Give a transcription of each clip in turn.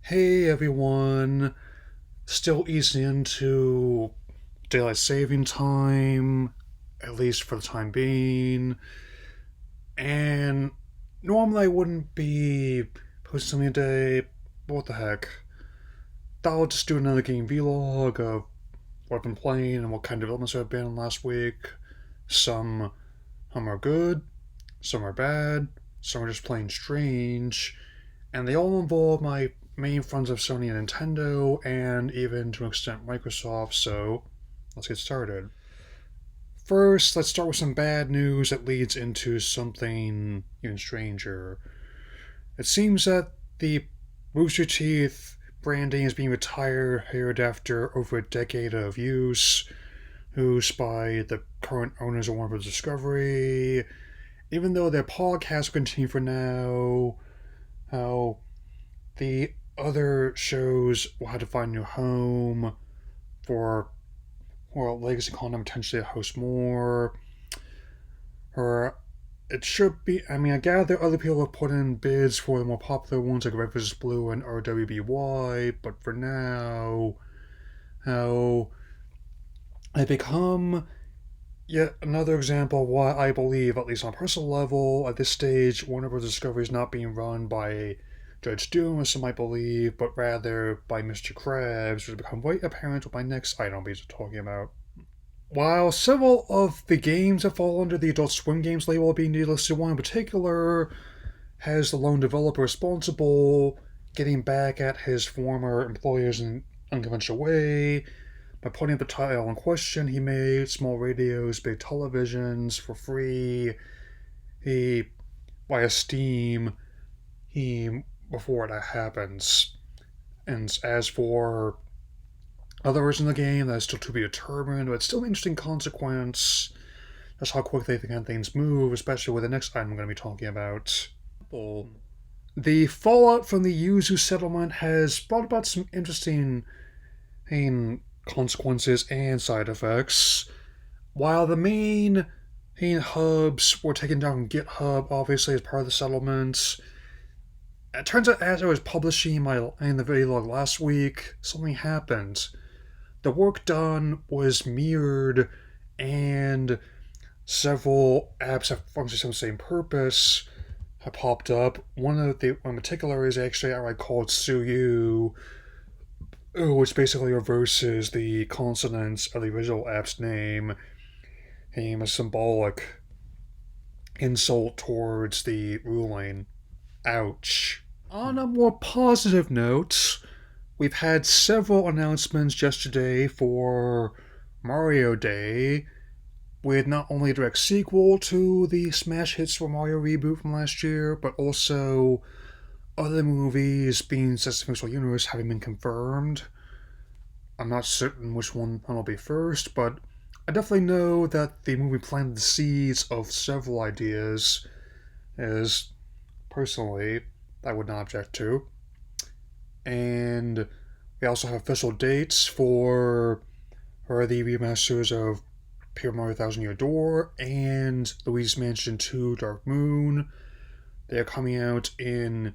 Hey everyone, still easing into daylight saving time, at least for the time being. And normally I wouldn't be posting something today, but what the heck. I'll just do another game vlog of what I've been playing and what kind of developments I've been in last week. Some, some are good, some are bad, some are just plain strange, and they all involve my main friends of Sony and Nintendo, and even to an extent Microsoft, so let's get started. First, let's start with some bad news that leads into something even stranger. It seems that the Rooster Teeth branding is being retired after over a decade of use, who's by the current owners of Warner Bros. Discovery. Even though their podcast will continue for now, how the other shows will have to find a new home for, well, Legacy Content potentially host more. Or it should be. I mean, I gather other people have put in bids for the more popular ones like Red vs. Blue and RWBY, but for now, how they become yet another example of why I believe, at least on a personal level, at this stage, Warner Bros. Discovery is not being run by Judge Doom, as some might believe, but rather by Mr. Krabs, which will become quite apparent with my next item I'll be talking about. While several of the games that fall under the Adult Swim Games label are being delisted, one in particular has the lone developer responsible getting back at his former employers in an unconventional way by putting up the title in question. He made small radios, big televisions for free. He, via Steam, he before that happens. And as for other versions of the game, that's still to be determined, but it's still an interesting consequence. Just how quickly the kind of things move, especially with the next item I'm going to be talking about. The fallout from the Yuzu settlement has brought about some interesting consequences and side effects. While the main hubs were taken down from GitHub, obviously as part of the settlement, it turns out as I was publishing the video log last week, something happened. The work done was mirrored, and several apps that function the same purpose have popped up. One in particular is actually outright called Suyu, which basically reverses the consonants of the original app's name, a symbolic insult towards the ruling. Ouch. On a more positive note, we've had several announcements yesterday for Mario Day, with not only a direct sequel to the smash hit Super Mario reboot from last year, but also other movies being Sesame Street Universe having been confirmed. I'm not certain which one will be first, but I definitely know that the movie planted the seeds of several ideas, as personally I would not object to. And we also have official dates for the remasters of Paper Mario Thousand Year Door and Luigi's Mansion 2 Dark Moon. They are coming out in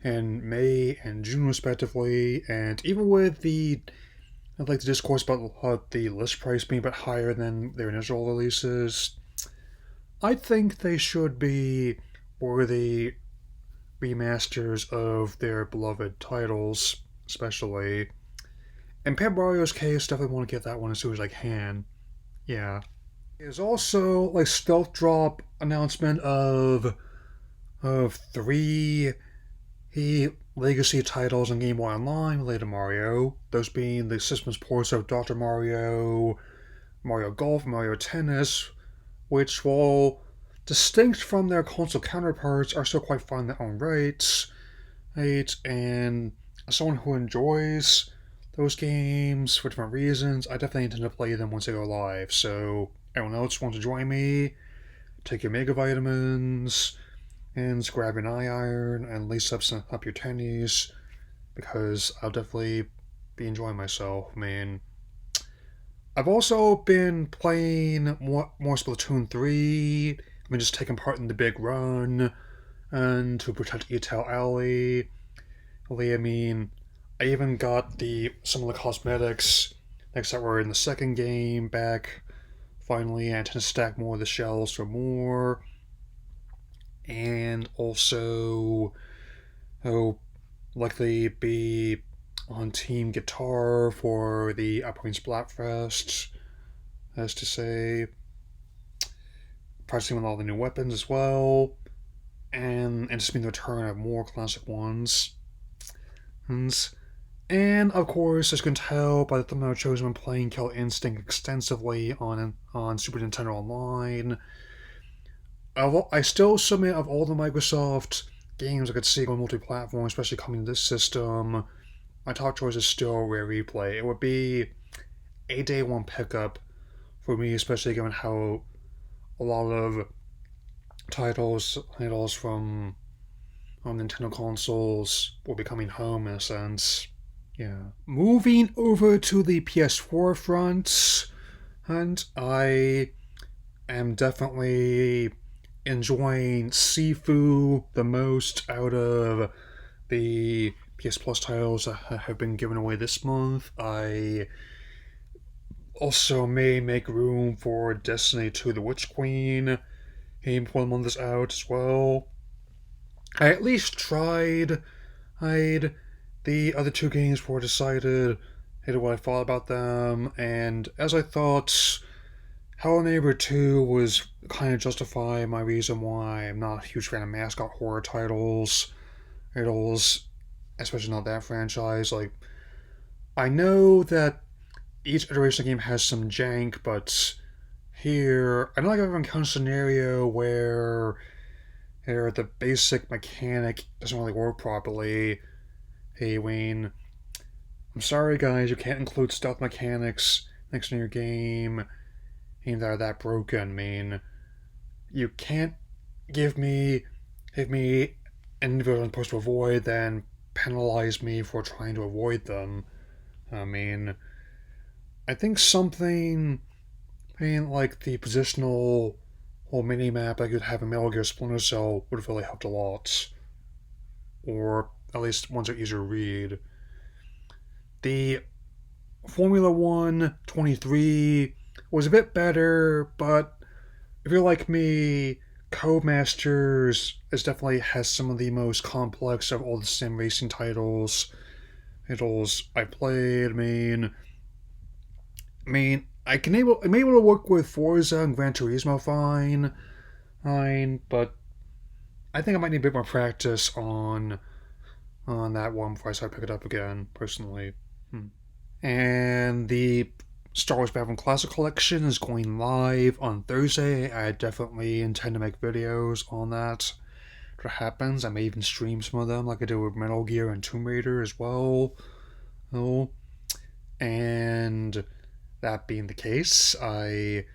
May and June respectively, and even with I'd like to discourse about the list price being a bit higher than their initial releases, I think they should be worthy remasters of their beloved titles, especially. In Paper Mario's case, definitely want to get that one as soon as I can. Yeah. There's also like stealth drop announcement of three legacy titles on Game Boy Online related to Mario. Those being the system's ports of Dr. Mario, Mario Golf, Mario Tennis, which, while distinct from their console counterparts, are still quite fun in their own rights. Right? And as someone who enjoys those games for different reasons, I definitely intend to play them once they go live. So, anyone else wants to join me? Take your mega vitamins and grab an eye iron and lace up your tennies, because I'll definitely be enjoying myself. I mean, I've also been playing more Splatoon 3. I've been just taking part in the big run and to protect Etal Alley. I mean, I even got some of the cosmetics that were in the second game back. Finally, I intend to stack more of the shells for more. And also, oh, likely be on Team Guitar for the upcoming Splatfest. As to say, practicing with all the new weapons as well. And anticipating the return of more classic ones. And of course, as you can tell by the thumbnail I chose, I'm playing Killer Instinct extensively on Super Nintendo Online. I still submit of all the Microsoft games I could see going multi-platform, especially coming to this system. My top choice is still Rare Replay. It would be a day one pickup for me, especially given how a lot of titles from Nintendo consoles will be coming home in a sense. Yeah. Moving over to the PS4 front, and I am definitely enjoying Sifu the most out of the PS Plus titles that have been given away this month. I also may make room for Destiny 2 The Witch Queen before the month is out as well. I at least tried. The other two games were decided what I thought about them, and as I thought, Hello Neighbor 2 was kind of justify my reason why I'm not a huge fan of mascot horror titles, especially not that franchise. Like, I know that each iteration of the game has some jank, but here, I don't think I've ever encountered a scenario where the basic mechanic doesn't really work properly. Hey, Wayne, I'm sorry, guys, you can't include stealth mechanics next to your game that are that broken. I mean, you can't give me an individual I'm supposed to avoid, then penalize me for trying to avoid them. I mean, I think something like the positional whole mini map I could have in Metal Gear Splinter Cell would have really helped a lot. Or at least ones that are easier to read. The Formula 1 23 was a bit better, but if you're like me, Codemasters has some of the most complex of all the sim racing titles I played. I'm able to work with Forza and Gran Turismo fine, but I think I might need a bit more practice on that one before I start pick it up again, personally. And the Star Wars Battlefront Classic Collection is going live on Thursday. I definitely intend to make videos on that. If it happens, I may even stream some of them, like I did with Metal Gear and Tomb Raider as well. Oh, and that being the case, I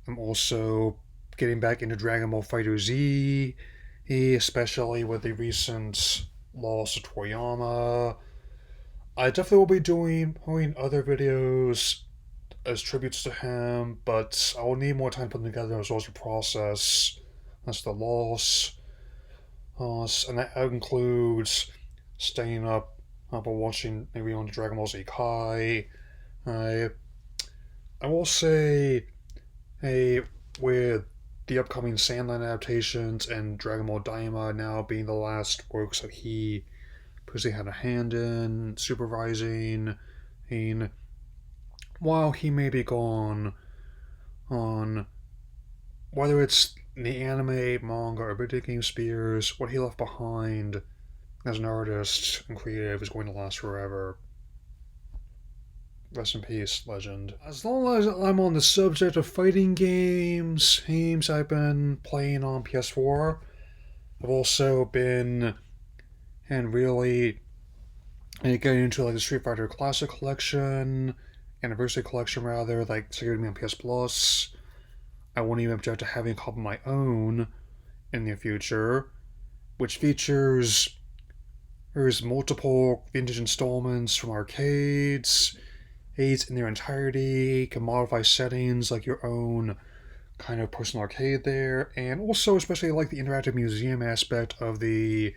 am also getting back into Dragon Ball FighterZ, especially with the recent loss of Toriyama. I definitely will be doing other videos as tributes to him, but I will need more time to put them together as well as the process. That's the loss. And that includes staying up and watching maybe on Dragon Ball Z Kai. I will say, with the upcoming Sandland adaptations and Dragon Ball Daima now being the last works that he personally had a hand in supervising, while he may be gone on whether it's the anime, manga, or video game spheres, what he left behind as an artist and creative is going to last forever. Rest in peace, legend. As long as I'm on the subject of fighting games I've been playing on PS4, I've also been really getting into like the Street Fighter Classic Collection, Anniversary Collection rather, like secured me on PS Plus. I won't even object to having a couple of my own in the future, which features there's multiple vintage installments from arcades, aids in their entirety, can modify settings like your own kind of personal arcade there, and also especially like the interactive museum aspect of the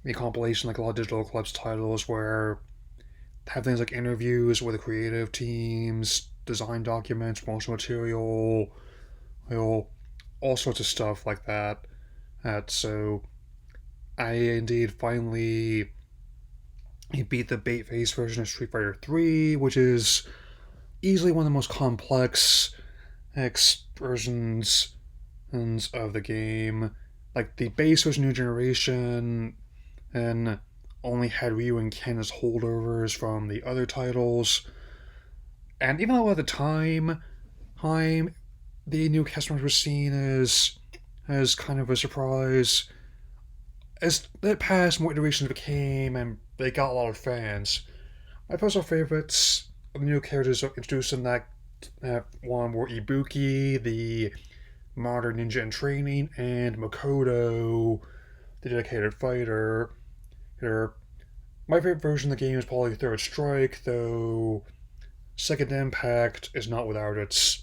a compilation like a lot of Digital Eclipse titles where have things like interviews with the creative teams, design documents, promotional material, all sorts of stuff like that. So I indeed finally beat the bait face version of Street Fighter 3, which is easily one of the most complex versions of the game. Like the base was New Generation and only had Ryu and Ken as holdovers from the other titles. And even though at the time the new customers were seen as kind of a surprise, as it passed, more iterations became, and they got a lot of fans. My personal favorites of the new characters introduced in that one were Ibuki, the modern ninja in training, and Makoto, the dedicated fighter. My favorite version of the game is probably Third Strike, though Second Impact is not without its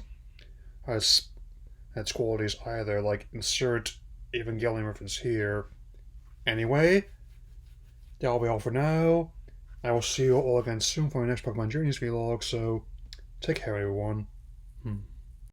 qualities either. Like insert Evangelion reference here. Anyway, that'll be all for now. I will see you all again soon for my next Pokemon Journeys vlog. So take care, everyone.